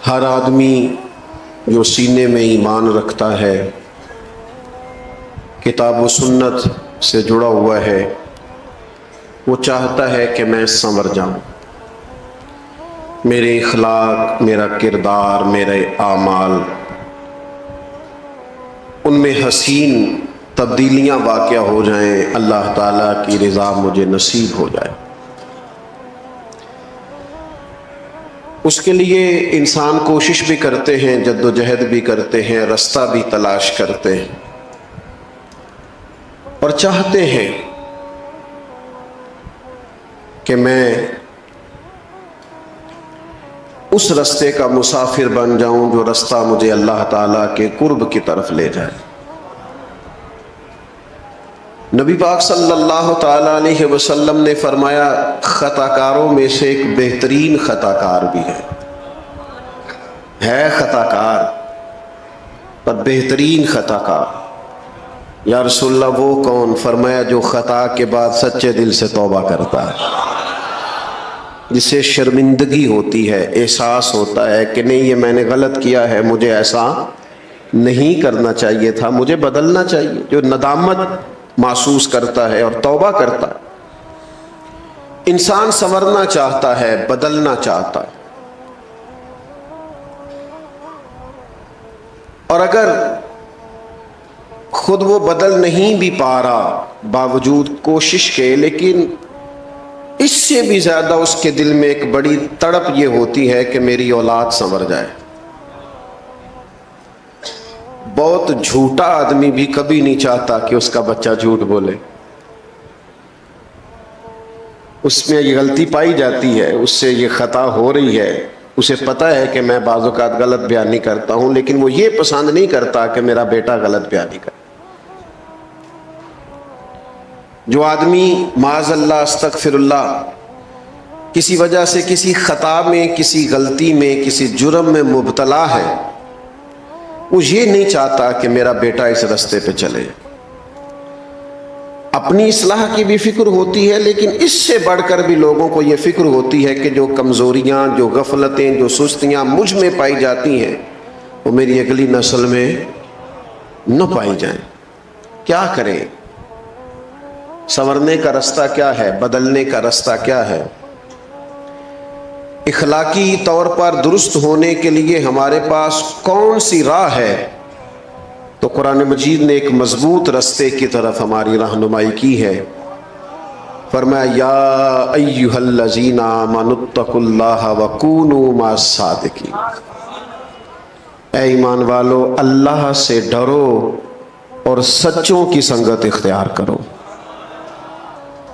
ہر آدمی جو سینے میں ایمان رکھتا ہے، کتاب و سنت سے جڑا ہوا ہے، وہ چاہتا ہے کہ میں سنور جاؤں، میرے اخلاق، میرا کردار، میرے اعمال، ان میں حسین تبدیلیاں واقع ہو جائیں، اللہ تعالیٰ کی رضا مجھے نصیب ہو جائے۔ اس کے لیے انسان کوشش بھی کرتے ہیں، جد و جہد بھی کرتے ہیں، رستہ بھی تلاش کرتے ہیں اور چاہتے ہیں کہ میں اس رستے کا مسافر بن جاؤں جو رستہ مجھے اللہ تعالیٰ کے قرب کی طرف لے جائے۔ نبی پاک صلی اللہ تعالیٰ علیہ وسلم نے فرمایا، خطا کاروں میں سے ایک بہترین خطا کار بھی ہے خطا کار پر بہترین خطا کار۔ یا رسول اللہ وہ کون؟ فرمایا جو خطا کے بعد سچے دل سے توبہ کرتا ہے، جسے شرمندگی ہوتی ہے، احساس ہوتا ہے کہ نہیں یہ میں نے غلط کیا ہے، مجھے ایسا نہیں کرنا چاہیے تھا، مجھے بدلنا چاہیے، جو ندامت محسوس کرتا ہے اور توبہ کرتا ہے۔ انسان سنورنا چاہتا ہے، بدلنا چاہتا ہے، اور اگر خود وہ بدل نہیں بھی پا رہا باوجود کوشش کے، لیکن اس سے بھی زیادہ اس کے دل میں ایک بڑی تڑپ یہ ہوتی ہے کہ میری اولاد سنور جائے۔ بہت جھوٹا آدمی بھی کبھی نہیں چاہتا کہ اس کا بچہ جھوٹ بولے، اس میں یہ غلطی پائی جاتی ہے، اس سے یہ خطا ہو رہی ہے، اسے پتہ ہے کہ میں بعض اوقات غلط بیانی کرتا ہوں، لیکن وہ یہ پسند نہیں کرتا کہ میرا بیٹا غلط بیانی کرے۔ جو آدمی معاذ اللہ استغفر اللہ کسی وجہ سے کسی خطا میں، کسی غلطی میں، کسی جرم میں مبتلا ہے، وہ یہ نہیں چاہتا کہ میرا بیٹا اس رستے پہ چلے۔ اپنی اصلاح کی بھی فکر ہوتی ہے، لیکن اس سے بڑھ کر بھی لوگوں کو یہ فکر ہوتی ہے کہ جو کمزوریاں، جو غفلتیں، جو سستیاں مجھ میں پائی جاتی ہیں وہ میری اگلی نسل میں نہ پائی جائیں۔ کیا کریں؟ سنورنے کا رستہ کیا ہے؟ بدلنے کا رستہ کیا ہے؟ اخلاقی طور پر درست ہونے کے لیے ہمارے پاس کون سی راہ ہے؟ تو قرآن مجید نے ایک مضبوط رستے کی طرف ہماری رہنمائی کی ہے۔ فرمایا یا ایھا الذین آمنوا اتقوا اللہ وکونوا مع الصادقین، اے ایمان والو اللہ سے ڈرو اور سچوں کی سنگت اختیار کرو،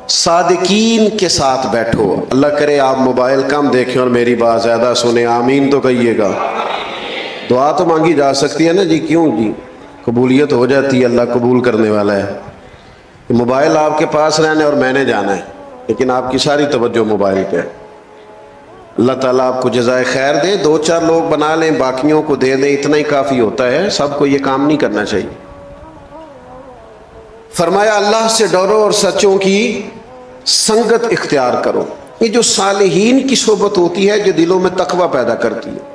صادقین کے ساتھ بیٹھو۔ اللہ کرے آپ موبائل کم دیکھیں اور میری بات زیادہ سنیں، آمین تو کہیے گا۔ دعا تو مانگی جا سکتی ہے نا جی، کیوں جی؟ قبولیت ہو جاتی ہے، اللہ قبول کرنے والا ہے۔ موبائل آپ کے پاس رہنا ہے اور میں نے جانا ہے، لیکن آپ کی ساری توجہ موبائل پہ ہے۔ اللہ تعالیٰ آپ کو جزائے خیر دے، دو چار لوگ بنا لیں، باقیوں کو دے دیں، اتنا ہی کافی ہوتا ہے، سب کو یہ کام نہیں کرنا چاہیے۔ فرمایا اللہ سے ڈرو اور سچوں کی سنگت اختیار کرو۔ یہ جو صالحین کی صحبت ہوتی ہے جو دلوں میں تقوی پیدا کرتی ہے۔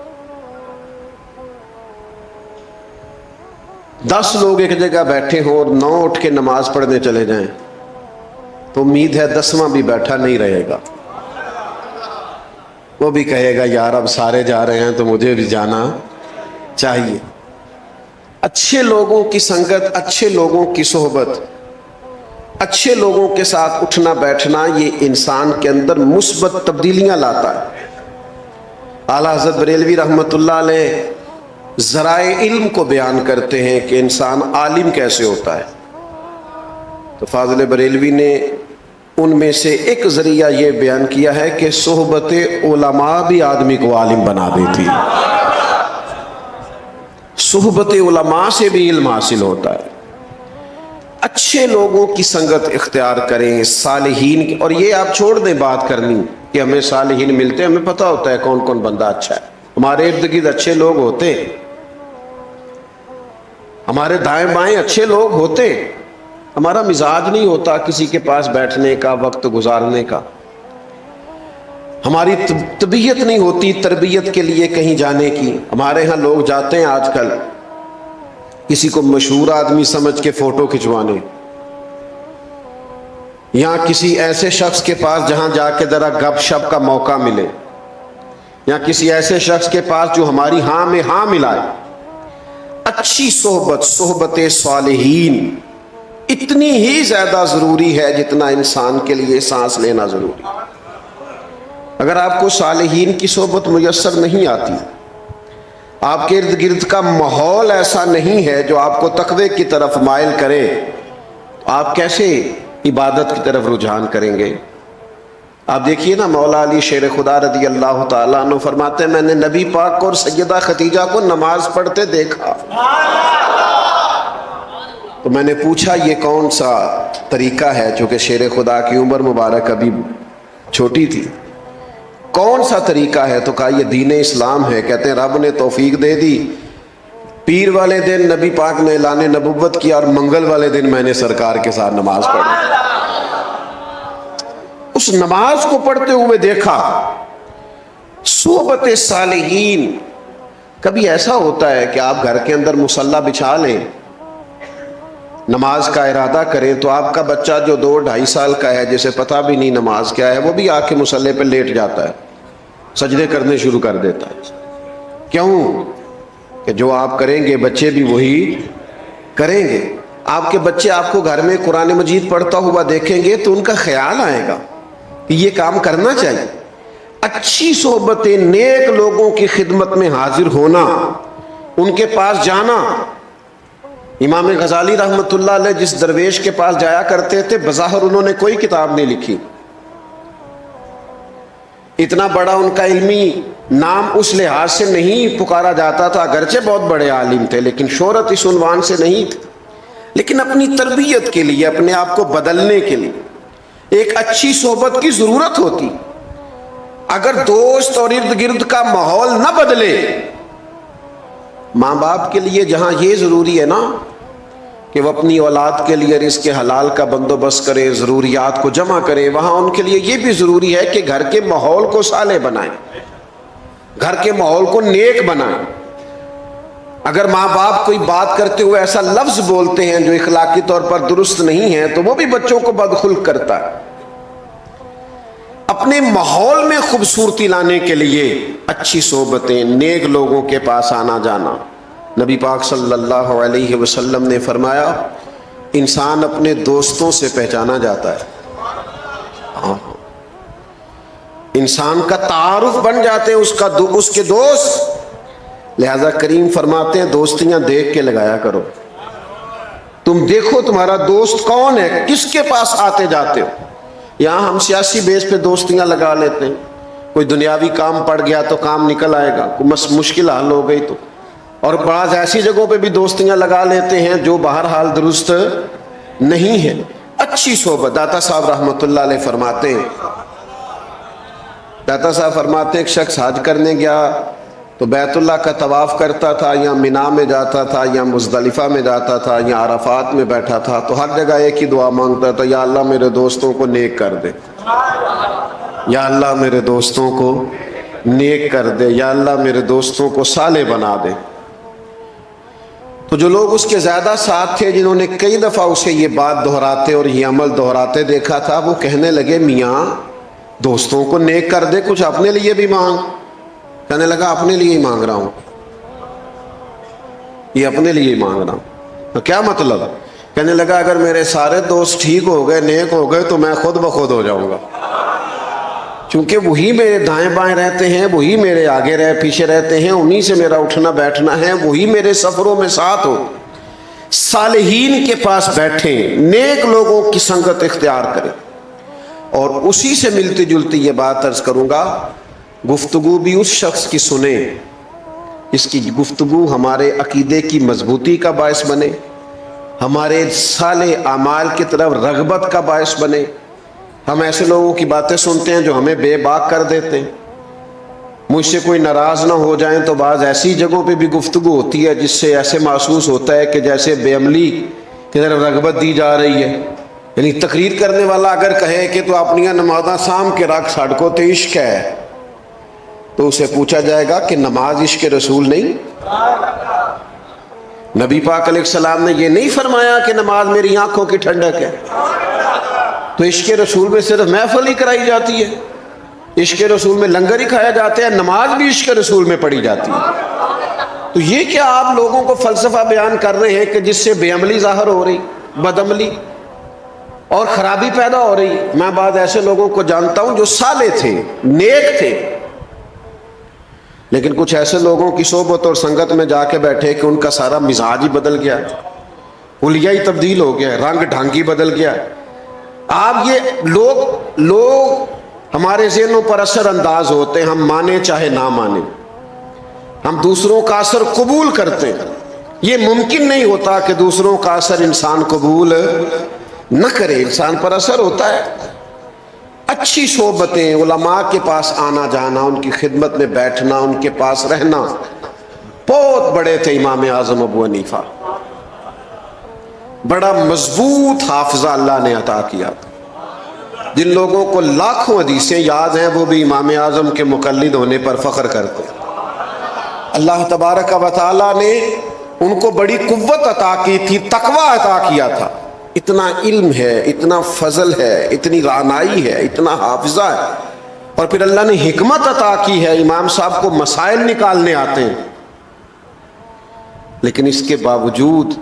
10 لوگ ایک جگہ بیٹھے ہوں اور 9 اٹھ کے نماز پڑھنے چلے جائیں تو امید ہے 10واں بھی بیٹھا نہیں رہے گا، وہ بھی کہے گا یار اب سارے جا رہے ہیں تو مجھے بھی جانا چاہیے۔ اچھے لوگوں کی سنگت، اچھے لوگوں کی صحبت، اچھے لوگوں کے ساتھ اٹھنا بیٹھنا یہ انسان کے اندر مثبت تبدیلیاں لاتا ہے۔ اعلیٰ حضرت بریلوی رحمۃ اللہ علیہ ذرائع علم کو بیان کرتے ہیں کہ انسان عالم کیسے ہوتا ہے، تو فاضل بریلوی نے ان میں سے ایک ذریعہ یہ بیان کیا ہے کہ صحبت علماء بھی آدمی کو عالم بنا دیتی ہے۔ صحبت علماء سے بھی علم حاصل ہوتا ہے۔ اچھے لوگوں کی سنگت اختیار کریں، صالحین کی، اور یہ آپ چھوڑ دیں بات کرنی کہ ہمیں صالحین ملتے ہیں، ہمیں پتہ ہوتا ہے کون کون بندہ اچھا ہے، ہمارے ارد گرد اچھے لوگ ہوتے ہیں، ہمارے دائیں بائیں اچھے لوگ ہوتے، ہمارا مزاج نہیں ہوتا کسی کے پاس بیٹھنے کا، وقت گزارنے کا۔ ہماری طبیعت نہیں ہوتی تربیت کے لیے کہیں جانے کی. ہمارے ہاں لوگ جاتے ہیں آج کل کسی کو مشہور آدمی سمجھ کے فوٹو کھنچوانے، یا کسی ایسے شخص کے پاس جہاں جا کے ذرا گپ شپ کا موقع ملے، یا کسی ایسے شخص کے پاس جو ہماری ہاں میں ہاں ملائے. اچھی صحبت، صحبت صالحین اتنی ہی زیادہ ضروری ہے جتنا انسان کے لیے سانس لینا ضروری ہے. اگر آپ کو صالحین کی صحبت میسر نہیں آتی، آپ کے ارد گرد کا ماحول ایسا نہیں ہے جو آپ کو تقوی کی طرف مائل کرے، تو آپ کیسے عبادت کی طرف رجحان کریں گے؟ آپ دیکھیے نا، مولا علی شیر خدا رضی اللہ تعالیٰ عنہ فرماتے ہیں میں نے نبی پاک کو اور سیدہ خدیجہ کو نماز پڑھتے دیکھا، تو میں نے پوچھا یہ کون سا طریقہ ہے، چونکہ شیر خدا کی عمر مبارک ابھی چھوٹی تھی، کون سا طریقہ ہے؟ تو کہا یہ دین اسلام ہے. کہتے ہیں رب نے توفیق دے دی، پیر والے دن نبی پاک نے اعلان نبوت کیا اور منگل والے دن میں نے سرکار کے ساتھ نماز پڑھی. اس نماز کو پڑھتے ہوئے دیکھا. صحبت صالحین. کبھی ایسا ہوتا ہے کہ آپ گھر کے اندر مصلی بچھا لیں، نماز کا ارادہ کریں، تو آپ کا بچہ جو 2-2.5 سال کا ہے جسے پتہ بھی نہیں نماز کیا ہے، وہ بھی آ کے مصلی پہ لیٹ جاتا ہے، سجدے کرنے شروع کر دیتا ہے. کیوں؟ کہ جو آپ کریں گے بچے بھی وہی کریں گے. آپ کے بچے آپ کو گھر میں قرآن مجید پڑھتا ہوا دیکھیں گے تو ان کا خیال آئے گا کہ یہ کام کرنا چاہیے. اچھی صحبت نیک لوگوں کی خدمت میں حاضر ہونا، ان کے پاس جانا. امام غزالی رحمۃ اللہ علیہ جس درویش کے پاس جایا کرتے تھے، بظاہر انہوں نے کوئی کتاب نہیں لکھی، اتنا بڑا ان کا علمی نام اس لحاظ سے نہیں پکارا جاتا تھا، اگرچہ بہت بڑے عالم تھے لیکن شہرت اس عنوان سے نہیں تھی. لیکن اپنی تربیت کے لیے، اپنے آپ کو بدلنے کے لیے ایک اچھی صحبت کی ضرورت ہوتی. اگر دوست اور ارد گرد کا ماحول نہ بدلے، ماں باپ کے لیے جہاں یہ ضروری ہے نا کہ وہ اپنی اولاد کے لیے رزق حلال کا بندوبست کرے، ضروریات کو جمع کرے، وہاں ان کے لیے یہ بھی ضروری ہے کہ گھر کے ماحول کو صالح بنائیں، گھر کے ماحول کو نیک بنائیں. اگر ماں باپ کوئی بات کرتے ہوئے ایسا لفظ بولتے ہیں جو اخلاقی طور پر درست نہیں ہے، تو وہ بھی بچوں کو بدخلق کرتا ہے. اپنے ماحول میں خوبصورتی لانے کے لیے اچھی صحبتیں، نیک لوگوں کے پاس آنا جانا. نبی پاک صلی اللہ علیہ وسلم نے فرمایا انسان اپنے دوستوں سے پہچانا جاتا ہے. انسان کا تعارف بن جاتے ہیں اس کے دوست. لہذا کریم فرماتے ہیں دوستیاں دیکھ کے لگایا کرو. تم دیکھو تمہارا دوست کون ہے، کس کے پاس آتے جاتے ہو. یہاں ہم سیاسی بیس پہ دوستیاں لگا لیتے ہیں، کوئی دنیاوی کام پڑ گیا تو کام نکل آئے گا، کوئی مشکل حل ہو گئی تو. اور بعض ایسی جگہوں پہ بھی دوستیاں لگا لیتے ہیں جو بہرحال درست نہیں ہے. اچھی صحبت. داتا صاحب رحمۃ اللہ علیہ فرماتے ہیں، داتا صاحب فرماتے ہیں ایک شخص حج کرنے گیا تو بیت اللہ کا طواف کرتا تھا، یا مینا میں جاتا تھا، یا مزدلفہ میں جاتا تھا، یا عرفات میں بیٹھا تھا، تو ہر جگہ ایک ہی دعا مانگتا تھا، یا اللہ میرے دوستوں کو نیک کر دے، یا اللہ میرے دوستوں کو نیک کر دے، یا اللہ میرے دوستوں کو صالح بنا دے. تو جو لوگ اس کے زیادہ ساتھ تھے، جنہوں نے کئی دفعہ اسے یہ بات دہراتے اور یہ عمل دہراتے دیکھا تھا، وہ کہنے لگے میاں دوستوں کو نیک کر دے، کچھ اپنے لیے بھی مانگ. کہنے لگا اپنے لیے ہی مانگ رہا ہوں، یہ اپنے لیے ہی مانگ رہا ہوں. تو کیا مطلب؟ کہنے لگا اگر میرے سارے دوست ٹھیک ہو گئے، نیک ہو گئے، تو میں خود بخود ہو جاؤں گا، چونکہ وہی میرے دائیں بائیں رہتے ہیں، وہی میرے آگے پیچھے رہتے ہیں، انہی سے میرا اٹھنا بیٹھنا ہے، وہی میرے سفروں میں ساتھ ہو. صالحین کے پاس بیٹھیں، نیک لوگوں کی سنگت اختیار کریں. اور اسی سے ملتی جلتی یہ بات عرض کروں گا، گفتگو بھی اس شخص کی سنیں اس کی گفتگو ہمارے عقیدے کی مضبوطی کا باعث بنے، ہمارے صالح اعمال کی طرف رغبت کا باعث بنے. ہم ایسے لوگوں کی باتیں سنتے ہیں جو ہمیں بے باک کر دیتے ہیں. مجھ سے کوئی ناراض نہ ہو جائیں تو بعض ایسی جگہوں پہ بھی گفتگو ہوتی ہے جس سے ایسے محسوس ہوتا ہے کہ جیسے بے عملی کی طرف رغبت دی جا رہی ہے. یعنی تقریر کرنے والا اگر کہے کہ تو اپنی نمازاں سام کے رکھ ساڑھ کو تو عشق ہے، تو اسے پوچھا جائے گا کہ نماز عشق رسول نہیں؟ نبی پاک علیہ السلام نے یہ نہیں فرمایا کہ نماز میری آنکھوں کی ٹھنڈک ہے؟ تو عشق رسول میں صرف محفل ہی کرائی جاتی ہے، عشق رسول میں لنگر ہی کھایا جاتا ہے، نماز بھی عشق رسول میں پڑھی جاتی ہے۔ تو یہ کیا آپ لوگوں کو فلسفہ بیان کر رہے ہیں کہ جس سے بے عملی ظاہر ہو رہی، بد عملی اور خرابی پیدا ہو رہی؟ میں بعض ایسے لوگوں کو جانتا ہوں جو صالح تھے، نیک تھے، لیکن کچھ ایسے لوگوں کی صحبت اور سنگت میں جا کے بیٹھے کہ ان کا سارا مزاج ہی بدل گیا، حلیہ ہی تبدیل ہو گیا، رنگ ڈھنگ ہی بدل گیا۔ آپ یہ لوگ ہمارے ذہنوں پر اثر انداز ہوتے ہیں، ہم مانیں چاہے نہ مانیں، ہم دوسروں کا اثر قبول کرتے ہیں۔ یہ ممکن نہیں ہوتا کہ دوسروں کا اثر انسان قبول نہ کرے، انسان پر اثر ہوتا ہے۔ اچھی صحبتیں، علماء کے پاس آنا جانا، ان کی خدمت میں بیٹھنا، ان کے پاس رہنا، بہت بڑے تھے امام اعظم ابو حنیفہ، بڑا مضبوط حافظہ اللہ نے عطا کیا۔ جن لوگوں کو لاکھوں حدیثیں یاد ہیں وہ بھی امام اعظم کے مقلد ہونے پر فخر کرتے ہیں۔ اللہ تبارک و تعالیٰ نے ان کو بڑی قوت عطا کی تھی، تقوی عطا کیا تھا۔ اتنا علم ہے، اتنا فضل ہے، اتنی رعنائی ہے، اتنا حافظہ ہے، اور پھر اللہ نے حکمت عطا کی ہے، امام صاحب کو مسائل نکالنے آتے ہیں، لیکن اس کے باوجود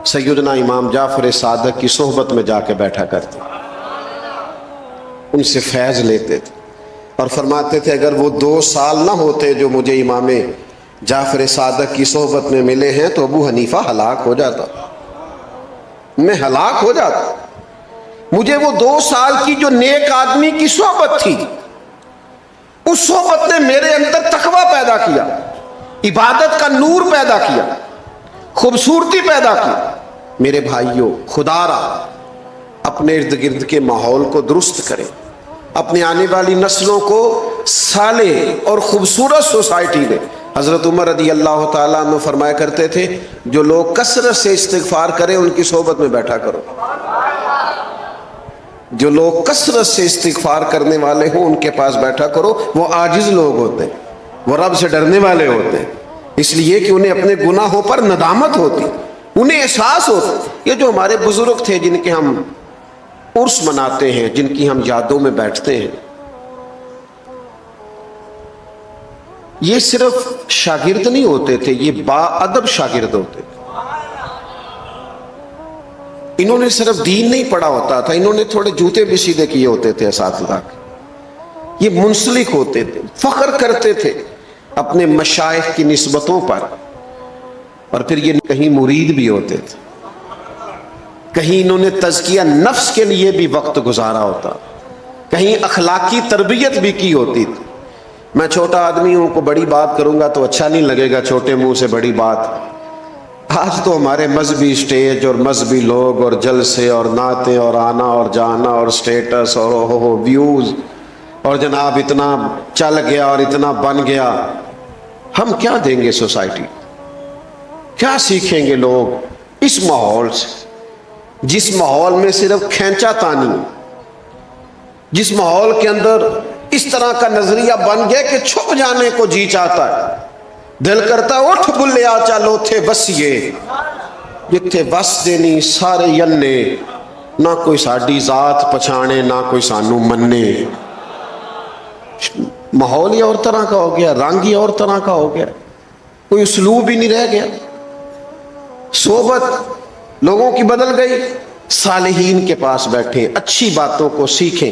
سیدنا امام جعفر صادق کی صحبت میں جا کے بیٹھا کرتے، ان سے فیض لیتے تھے، اور فرماتے تھے اگر وہ 2 سال نہ ہوتے جو مجھے امام جعفر صادق کی صحبت میں ملے ہیں تو ابو حنیفہ ہلاک ہو جاتا، میں ہلاک ہو جاتا۔ مجھے وہ 2 سال کی جو نیک آدمی کی صحبت تھی، اس صحبت نے میرے اندر تقوی پیدا کیا، عبادت کا نور پیدا کیا، خوبصورتی پیدا کی۔ میرے بھائیوں، خدا را اپنے ارد گرد کے ماحول کو درست کریں، اپنے آنے والی نسلوں کو صالح اور خوبصورت سوسائٹی دیں۔ حضرت عمر رضی اللہ تعالیٰ عنہ فرمایا کرتے تھے جو لوگ کثرت سے استغفار کریں ان کی صحبت میں بیٹھا کرو، جو لوگ کثرت سے استغفار کرنے والے ہوں ان کے پاس بیٹھا کرو۔ وہ عاجز لوگ ہوتے ہیں، وہ رب سے ڈرنے والے ہوتے ہیں، اس لیے کہ انہیں اپنے گناہوں پر ندامت ہوتی، انہیں احساس ہوتا۔ یہ جو ہمارے بزرگ تھے جن کے ہم عرس مناتے ہیں، جن کی ہم یادوں میں بیٹھتے ہیں، یہ صرف شاگرد نہیں ہوتے تھے، یہ با ادب شاگرد ہوتے تھے۔ انہوں نے صرف دین نہیں پڑھا ہوتا تھا، انہوں نے تھوڑے جوتے بھی سیدھے کیے ہوتے تھے اساتذہ کے۔ یہ منسلک ہوتے تھے، فخر کرتے تھے اپنے مشائخ کی نسبتوں پر، اور پھر یہ کہیں مرید بھی ہوتے تھے، کہیں انہوں نے تزکیہ نفس کے لیے بھی وقت گزارا ہوتا، کہیں اخلاقی تربیت بھی کی ہوتی تھی۔ میں چھوٹا آدمی ہوں، کو بڑی بات کروں گا تو اچھا نہیں لگے گا، چھوٹے منہ سے بڑی بات۔ آج تو ہمارے مذہبی سٹیج اور مذہبی لوگ اور جلسے اور نعتیں اور آنا اور جانا اور سٹیٹس اور ویوز، اور جناب اتنا چل گیا اور اتنا بن گیا۔ ہم کیا دیں گے سوسائٹی؟ کیا سیکھیں گے لوگ اس ماحول سے، جس ماحول میں صرف کھینچا تانی، جس ماحول کے اندر اس طرح کا نظریہ بن گیا کہ چھپ جانے کو جی چاہتا ہے، دل کرتا ہے اٹھ بلیا چلو تھے بسیے، جتھے بس دینی سارے ینے، نہ کوئی ساڈی ذات پچھانے نہ کوئی سانو مننے۔ ماحول ہی اور طرح کا ہو گیا، رنگ ہی اور طرح کا ہو گیا، کوئی اسلوب ہی نہیں رہ گیا، صحبت لوگوں کی بدل گئی۔ صالحین کے پاس بیٹھیں، اچھی باتوں کو سیکھیں۔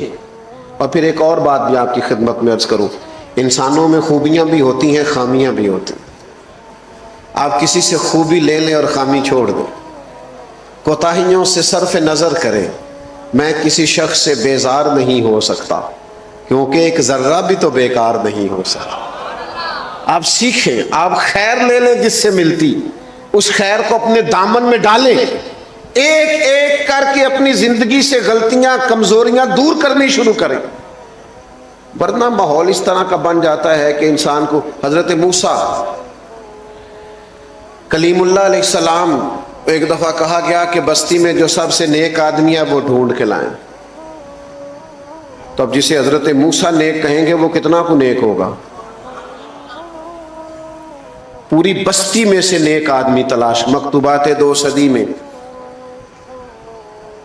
اور پھر ایک اور بات بھی آپ کی خدمت میں عرض کروں، انسانوں میں خوبیاں بھی ہوتی ہیں، خامیاں بھی ہوتی ہیں۔ آپ کسی سے خوبی لے لیں اور خامی چھوڑ دیں، کوتاہیوں سے صرف نظر کریں۔ میں کسی شخص سے بیزار نہیں ہو سکتا کیونکہ ایک ذرہ بھی تو بیکار نہیں ہو سکتا۔ آپ سیکھیں، آپ خیر لے لیں جس سے ملتی، اس خیر کو اپنے دامن میں ڈالیں، ایک ایک کر کے اپنی زندگی سے غلطیاں کمزوریاں دور کرنی شروع کریں، ورنہ ماحول اس طرح کا بن جاتا ہے کہ انسان کو۔ حضرت موسیٰ کلیم اللہ علیہ السلام ایک دفعہ کہا گیا کہ بستی میں جو سب سے نیک آدمی ہے وہ ڈھونڈ کے لائیں. تو اب جسے حضرت موسیٰ نیک کہیں گے وہ کتنا کو نیک ہوگا؟ پوری بستی میں سے نیک آدمی تلاش. مکتوبات 2 صدی میں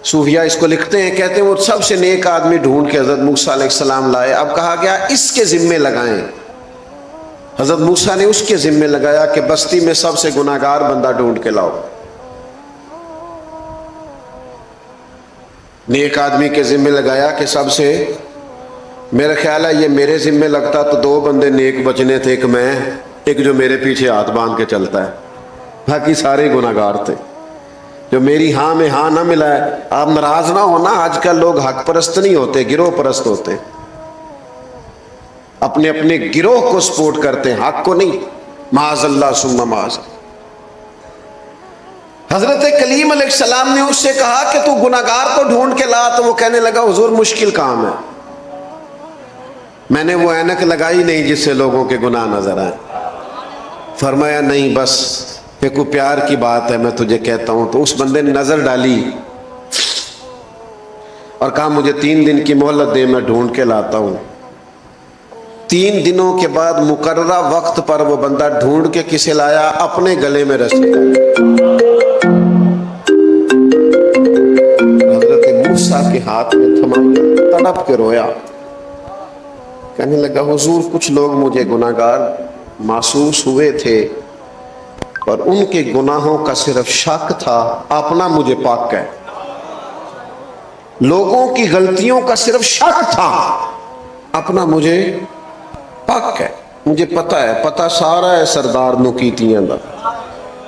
صوفیاء اس کو لکھتے ہیں، کہتے ہیں وہ سب سے نیک آدمی ڈھونڈ کے حضرت موسیٰ علیہ السلام لائے. اب کہا گیا اس کے ذمے لگائیں. حضرت موسیٰ نے اس کے ذمے لگایا کہ بستی میں سب سے گناہگار بندہ ڈھونڈ کے لاؤ. نیک آدمی کے ذمے لگایا کہ سب سے، میرا خیال ہے یہ میرے ذمے لگتا تو 2 بندے نیک بچنے تھے، ایک میں، ایک جو میرے پیچھے ہاتھ باندھ کے چلتا ہے. باقی سارے گناہگار تھے. جو میری ہاں میں ہاں نہ ملا ہے. آپ ناراض نہ ہونا، آج کل لوگ حق پرست نہیں ہوتے، گروہ پرست ہوتے. اپنے اپنے گروہ کو سپورٹ کرتے ہیں، حق کو نہیں. معاذ اللہ ثم معاذ. حضرت کلیم علیہ السلام نے اس سے کہا کہ تو گناہگار کو ڈھونڈ کے لا. تو وہ کہنے لگا حضور مشکل کام ہے، میں نے وہ اینک لگائی نہیں جس سے لوگوں کے گناہ نظر آئے. فرمایا نہیں، بس یہ کوئی پیار کی بات ہے، میں تجھے کہتا ہوں. تو اس بندے نے نظر ڈالی اور کہا مجھے 3 دن کی مہلت دے، میں ڈھونڈ کے لاتا ہوں. 3 دنوں کے بعد مقررہ وقت پر وہ بندہ ڈھونڈ کے کسے لایا؟ اپنے گلے میں رسی حضرت موسیٰ کے ہاتھ میں تھما، تڑپ کے رویا. کہنے لگا حضور کچھ لوگ مجھے گناہگار محسوس ہوئے تھے، پر ان کے گناہوں کا صرف شک تھا، اپنا مجھے پاک ہے. لوگوں کی غلطیوں کا صرف شک تھا، اپنا مجھے پاک ہے. مجھے پتہ ہے، پتہ سارا ہے سردار نکیتیاں دا،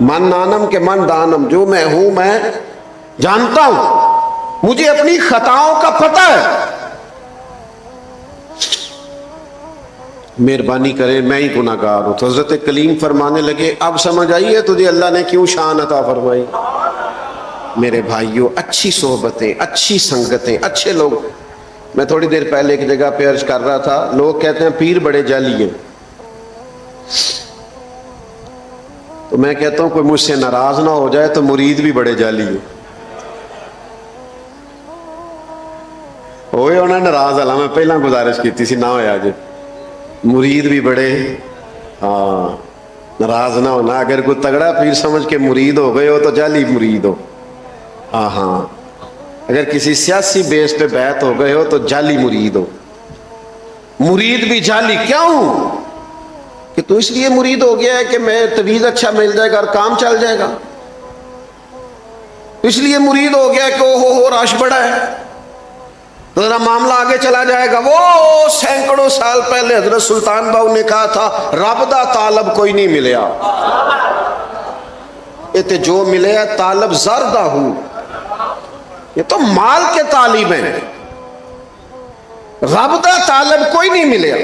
من نانم کے من دانم، جو میں ہوں میں جانتا ہوں، مجھے اپنی خطاؤں کا پتہ ہے. مہربانی کریں، میں ہی گناہگار ہوں. تو حضرت کلیم فرمانے لگے اب سمجھ آئیے تجھے اللہ نے کیوں شان عطا فرمائی. میرے بھائیوں، اچھی صحبتیں، اچھی سنگتیں، اچھے لوگ. میں تھوڑی دیر پہلے ایک جگہ پہ عرض کر رہا تھا، لوگ کہتے ہیں پیر بڑے جعلی ہیں. تو میں کہتا ہوں کوئی مجھ سے ناراض نہ ہو جائے تو مرید بھی بڑے جعلی ہیں. ہوئے ہونا ناراض والا، میں پہلا گزارش کی سی نہ ہویا جی. مرید بھی بڑے، ہاں ناراض نہ ہونا. اگر کوئی تگڑا پیر سمجھ کے مرید ہو گئے ہو تو جعلی مرید ہو. ہاں اگر کسی سیاسی بیس پہ بیعت ہو گئے ہو تو جعلی مرید ہو. مرید بھی جعلی کیوں؟ کہ تو اس لیے مرید ہو گیا ہے کہ میں طویل اچھا مل جائے گا اور کام چل جائے گا. اس لیے مرید ہو گیا کہ ہو رش بڑا ہے تو ذرا معاملہ آگے چلا جائے گا. وہ سینکڑوں سال پہلے حضرت سلطان باؤ نے کہا تھا رب دا طالب کوئی نہیں ملیا، یہ جو ملے طالب زردہ ہوں. یہ تو مال کے طالب ہیں. رب دا طالب کوئی نہیں ملیا،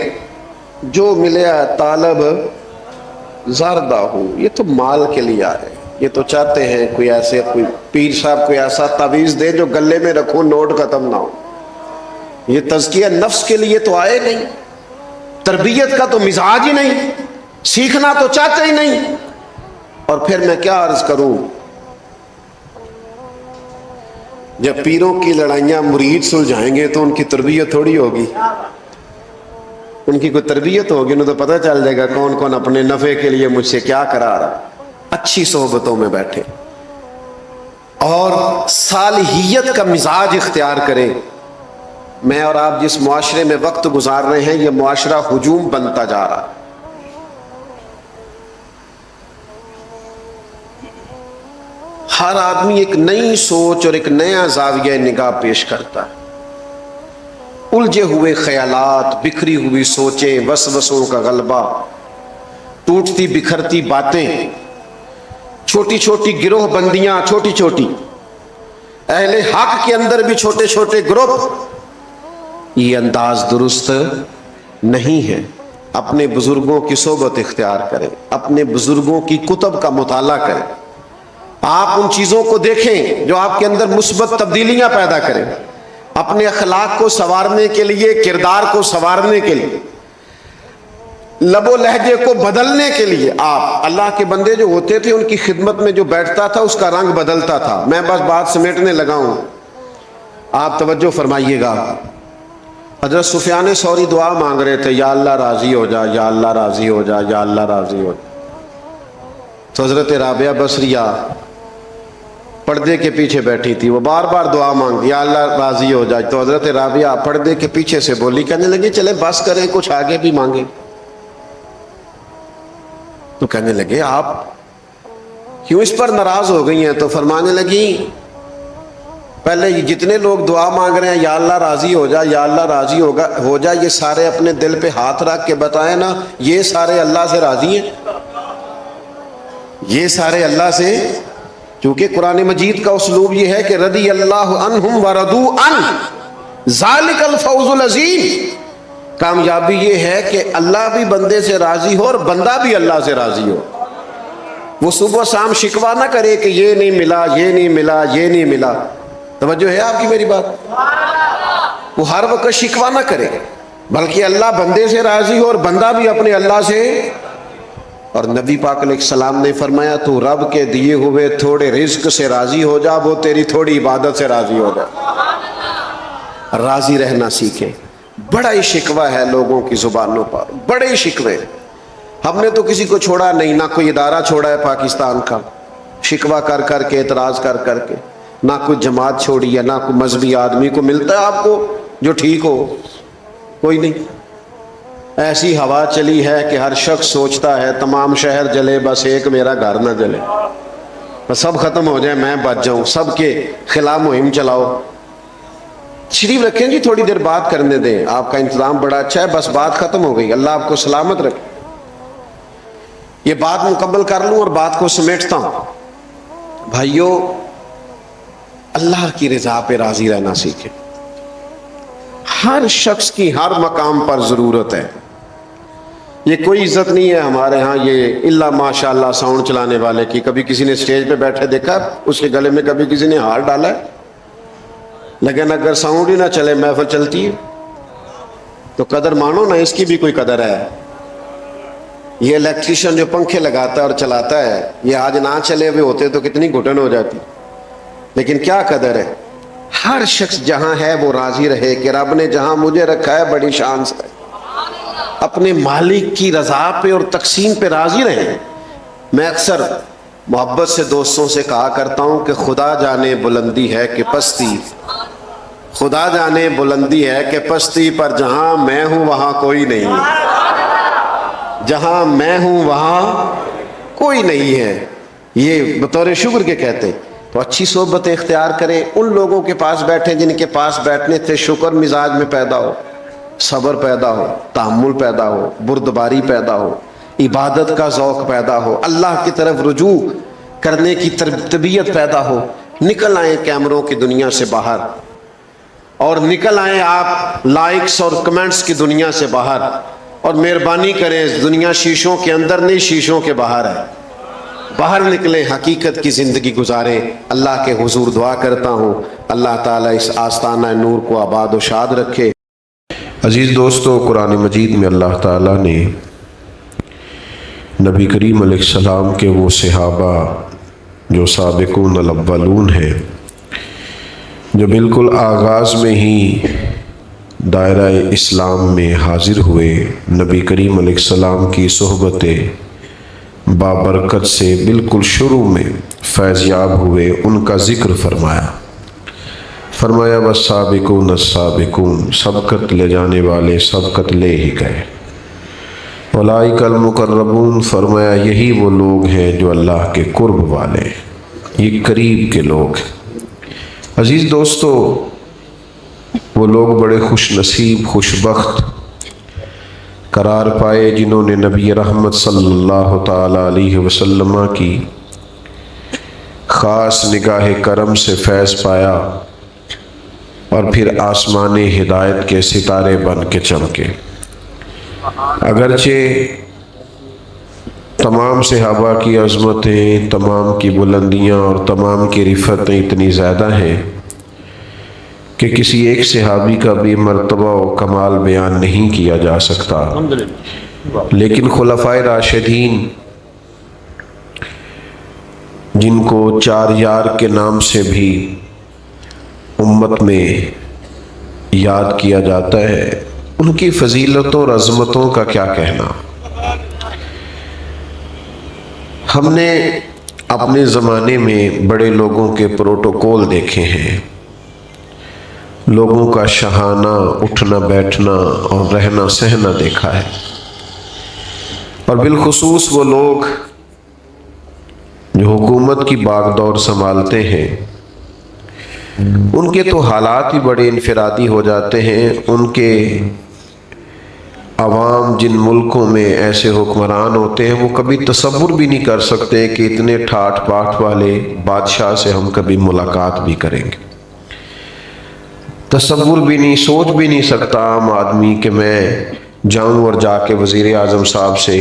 جو ملیا طالب زردہ ہوں. یہ تو مال کے لیے آئے. یہ تو چاہتے ہیں کوئی ایسے، کوئی پیر صاحب کوئی ایسا تعویذ دے جو گلے میں رکھو نوٹ ختم نہ ہو. یہ تزکیہ نفس کے لیے تو آئے نہیں. تربیت کا تو مزاج ہی نہیں، سیکھنا تو چاہتے ہی نہیں. اور پھر میں کیا عرض کروں، جب پیروں کی لڑائیاں مرید سلجھائیں گے تو ان کی تربیت تھوڑی ہوگی. ان کی کوئی تربیت ہوگی، انہیں تو پتہ چل جائے گا کون کون اپنے نفع کے لیے مجھ سے کیا کرا رہا. اچھی صحبتوں میں بیٹھے اور صالحیت کا مزاج اختیار کریں. میں اور آپ جس معاشرے میں وقت گزار رہے ہیں یہ معاشرہ ہجوم بنتا جا رہا ہے. ہر آدمی ایک نئی سوچ اور ایک نیا زاویہ نگاہ پیش کرتا ہے. الجھے ہوئے خیالات، بکھری ہوئی سوچیں، وسوسوں کا غلبہ، ٹوٹتی بکھرتی باتیں، چھوٹی چھوٹی گروہ بندیاں، چھوٹی چھوٹی اہل حق کے اندر بھی چھوٹے چھوٹے گروپ. یہ انداز درست نہیں ہے. اپنے بزرگوں کی صحبت اختیار کریں، اپنے بزرگوں کی کتب کا مطالعہ کریں. آپ ان چیزوں کو دیکھیں جو آپ کے اندر مثبت تبدیلیاں پیدا کریں. اپنے اخلاق کو سنوارنے کے لیے، کردار کو سنوارنے کے لیے لب و لہجے کو بدلنے کے لیے آپ اللہ کے بندے جو ہوتے تھے ان کی خدمت میں جو بیٹھتا تھا اس کا رنگ بدلتا تھا. میں بس بات سمیٹنے لگا ہوں, آپ توجہ فرمائیے گا. حضرت سفیان ثوری دعا مانگ رہے تھے, یا اللہ راضی ہو جا, یا اللہ راضی ہو جا, یا اللہ راضی ہو جا. تو حضرت رابعہ بصریہ پردے کے پیچھے بیٹھی تھی, وہ بار بار دعا مانگ, یا اللہ راضی ہو جائے. تو حضرت رابعہ پردے کے پیچھے سے بولی, کہنے لگی چلے بس کریں, کچھ آگے بھی مانگیں. تو کہنے لگے آپ کیوں اس پر ناراض ہو گئی ہیں؟ تو فرمانے لگی پہلے یہ جتنے لوگ دعا مانگ رہے ہیں یا اللہ راضی ہو جا, یا اللہ راضی ہو جا, یہ سارے اپنے دل پہ ہاتھ رکھ کے بتائیں نا, یہ سارے اللہ سے راضی ہیں؟ یہ سارے اللہ سے, چونکہ قرآن مجید کا اسلوب یہ ہے کہ رضی اللہ عنہم ورضوا عنہ ذالک الفوز العظیم. کامیابی یہ ہے کہ اللہ بھی بندے سے راضی ہو اور بندہ بھی اللہ سے راضی ہو. وہ صبح شام شکوہ نہ کرے کہ یہ نہیں ملا, یہ نہیں ملا, یہ نہیں ملا. توجہ ہے آپ کی میری بات؟ وہ ہر وقت شکوہ نہ کرے, بلکہ اللہ بندے سے راضی ہو اور بندہ بھی اپنے اللہ سے. اور نبی پاک علیہ السلام نے فرمایا تو رب کے دیے ہوئے تھوڑے رزق سے راضی ہو جا, وہ تیری تھوڑی عبادت سے راضی ہو جا. راضی رہنا سیکھیں. بڑا ہی شکوہ ہے لوگوں کی زبانوں پر, بڑے ہی شکوے. ہم نے تو کسی کو چھوڑا نہیں, نہ کوئی ادارہ چھوڑا ہے پاکستان کا, شکوہ کر کر کے, اعتراض کر کر کے. نہ کوئی جماعت چھوڑی ہے, نہ کوئی مذہبی آدمی کو ملتا ہے آپ کو جو ٹھیک ہو, کوئی نہیں. ایسی ہوا چلی ہے کہ ہر شخص سوچتا ہے تمام شہر جلے بس ایک میرا گھر نہ جلے, بس سب ختم ہو جائے میں بچ جاؤں. سب کے خلاف مہم چلاؤ. شریف رکھیں جی, تھوڑی دیر بات کرنے دیں, آپ کا انتظام بڑا اچھا ہے, بس بات ختم ہو گئی. اللہ آپ کو سلامت رکھے. یہ بات مکمل کر لوں اور بات کو سمیٹتا ہوں. بھائیو, اللہ کی رضا پہ راضی رہنا سیکھیں. ہر شخص کی ہر مقام پر ضرورت ہے. یہ کوئی عزت نہیں ہے ہمارے ہاں یہ الا ماشاء اللہ ساؤنڈ چلانے والے کی. کبھی کسی نے اسٹیج پہ بیٹھے دیکھا اس کے گلے میں کبھی کسی نے ہار ڈالا ہے؟ لیکن اگر ساؤنڈ ہی نہ چلے, محفل چلتی ہے تو قدر مانو نا, اس کی بھی کوئی قدر ہے. یہ الیکٹریشین جو پنکھے لگاتا ہے اور چلاتا ہے, یہ آج نہ چلے ہوئے ہوتے تو کتنی گھٹن ہو جاتی. لیکن کیا قدر ہے, ہر شخص جہاں ہے وہ راضی رہے کہ رب نے جہاں مجھے رکھا ہے بڑی شان سے, اپنے مالک کی رضا پہ اور تقسیم پہ راضی رہیں. میں اکثر محبت سے دوستوں سے کہا کرتا ہوں کہ خدا جانے بلندی ہے کہ پستی, خدا جانے بلندی ہے کہ پستی, پر جہاں میں ہوں وہاں کوئی نہیں, جہاں میں ہوں وہاں کوئی نہیں ہے. یہ بطور شکر کے کہتے. تو اچھی صحبت اختیار کریں, ان لوگوں کے پاس بیٹھیں جن کے پاس بیٹھنے سے شکر مزاج میں پیدا ہو, صبر پیدا ہو, تحمل پیدا ہو, بردباری پیدا ہو, عبادت کا ذوق پیدا ہو, اللہ کی طرف رجوع کرنے کی طبیعت پیدا ہو. نکل آئیں کیمروں کی دنیا سے باہر, اور نکل آئیں آپ لائکس اور کمنٹس کی دنیا سے باہر, اور مہربانی کریں دنیا شیشوں کے اندر نہیں شیشوں کے باہر ہے. باہر نکلیں, حقیقت کی زندگی گزاریں. اللہ کے حضور دعا کرتا ہوں اللہ تعالیٰ اس آستانہ نور کو آباد و شاد رکھے. عزیز دوستو, قرآن مجید میں اللہ تعالیٰ نے نبی کریم علیہ السلام کے وہ صحابہ جو سابقون الاولون ہیں, جو بالکل آغاز میں ہی دائرہ اسلام میں حاضر ہوئے, نبی کریم علیہ السلام کی صحبت بابرکت سے بالکل شروع میں فیض یاب ہوئے, ان کا ذکر فرمایا. فرمایا والسابقون السابقون, سبقت لے جانے والے سبقت لے ہی گئے. اولئک المقربون, فرمایا یہی وہ لوگ ہیں جو اللہ کے قرب والے, یہ قریب کے لوگ. عزیز دوستو, وہ لوگ بڑے خوش نصیب خوش بخت قرار پائے جنہوں نے نبی رحمت صلی اللہ تعالیٰ علیہ وسلم کی خاص نگاہ کرم سے فیض پایا اور پھر آسمان ہدایت کے ستارے بن کے چمکے. اگرچہ تمام صحابہ کی عظمتیں, تمام کی بلندیاں اور تمام کی رفتیں اتنی زیادہ ہیں کہ کسی ایک صحابی کا بھی مرتبہ و کمال بیان نہیں کیا جا سکتا. لیکن خلفائے راشدین جن کو چار یار کے نام سے بھی امت میں یاد کیا جاتا ہے، ان کی فضیلتوں اور عظمتوں کا کیا کہنا۔ ہم نے اپنے زمانے میں بڑے لوگوں کے پروٹوکول دیکھے ہیں، لوگوں کا شاہانہ اٹھنا بیٹھنا اور رہنا سہنا دیکھا ہے، اور بالخصوص وہ لوگ جو حکومت کی باغ دور سنبھالتے ہیں، ان کے تو حالات ہی بڑے انفرادی ہو جاتے ہیں۔ ان کے عوام جن ملکوں میں ایسے حکمران ہوتے ہیں، وہ کبھی تصور بھی نہیں کر سکتے کہ اتنے ٹھاٹ باٹ والے بادشاہ سے ہم کبھی ملاقات بھی کریں گے۔ تصور بھی نہیں، سوچ بھی نہیں سکتا عام آدمی کہ میں جاؤں اور جا کے وزیر اعظم صاحب سے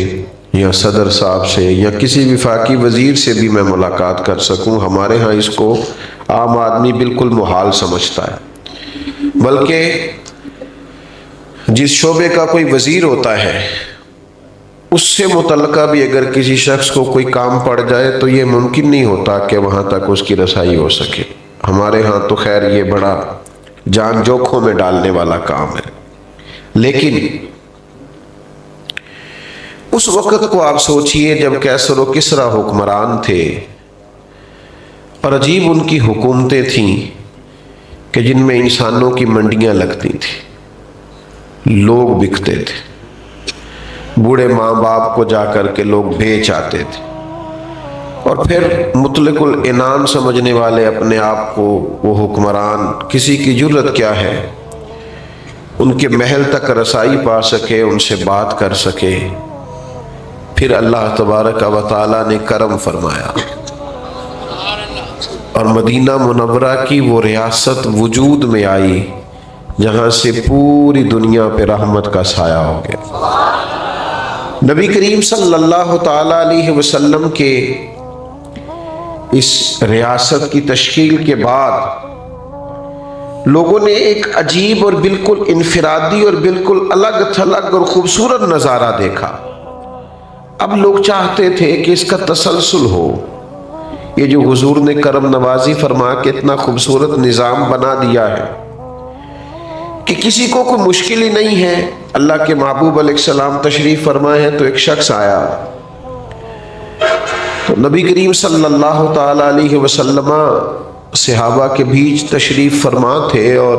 یا صدر صاحب سے یا کسی وفاقی وزیر سے بھی میں ملاقات کر سکوں۔ ہمارے ہاں اس کو عام آدمی بالکل محال سمجھتا ہے، بلکہ جس شعبے کا کوئی وزیر ہوتا ہے اس سے متعلقہ بھی اگر کسی شخص کو کوئی کام پڑ جائے تو یہ ممکن نہیں ہوتا کہ وہاں تک اس کی رسائی ہو سکے۔ ہمارے ہاں تو خیر یہ بڑا جان جوکھوں میں ڈالنے والا کام ہے، لیکن اس وقت کو آپ سوچئے جب کیسر و کسریٰ حکمران تھے اور عجیب ان کی حکومتیں تھیں کہ جن میں انسانوں کی منڈیاں لگتی تھیں، لوگ بکتے تھے، بوڑھے ماں باپ کو جا کر کے لوگ بیچ آتے تھے، اور پھر مطلق العنان سمجھنے والے اپنے آپ کو وہ حکمران، کسی کی جرت کیا ہے ان کے محل تک رسائی پا سکے، ان سے بات کر سکے۔ پھر اللہ تبارک و تعالیٰ نے کرم فرمایا اور مدینہ منورہ کی وہ ریاست وجود میں آئی جہاں سے پوری دنیا پہ رحمت کا سایہ ہو گیا۔ نبی کریم صلی اللہ تعالیٰ علیہ وسلم کے اس ریاست کی تشکیل کے بعد لوگوں نے ایک عجیب اور بالکل انفرادی اور بالکل الگ تھلگ اور خوبصورت نظارہ دیکھا۔ اب لوگ چاہتے تھے کہ اس کا تسلسل ہو، یہ جو حضور نے کرم نوازی فرما کے اتنا خوبصورت نظام بنا دیا ہے کہ کسی کو کوئی مشکل ہی نہیں ہے۔ اللہ کے محبوب علیہ السلام تشریف فرمائے ہیں تو ایک شخص آیا تو نبی کریم صلی اللہ تعالی علیہ وسلم صحابہ کے بیچ تشریف فرما تھے، اور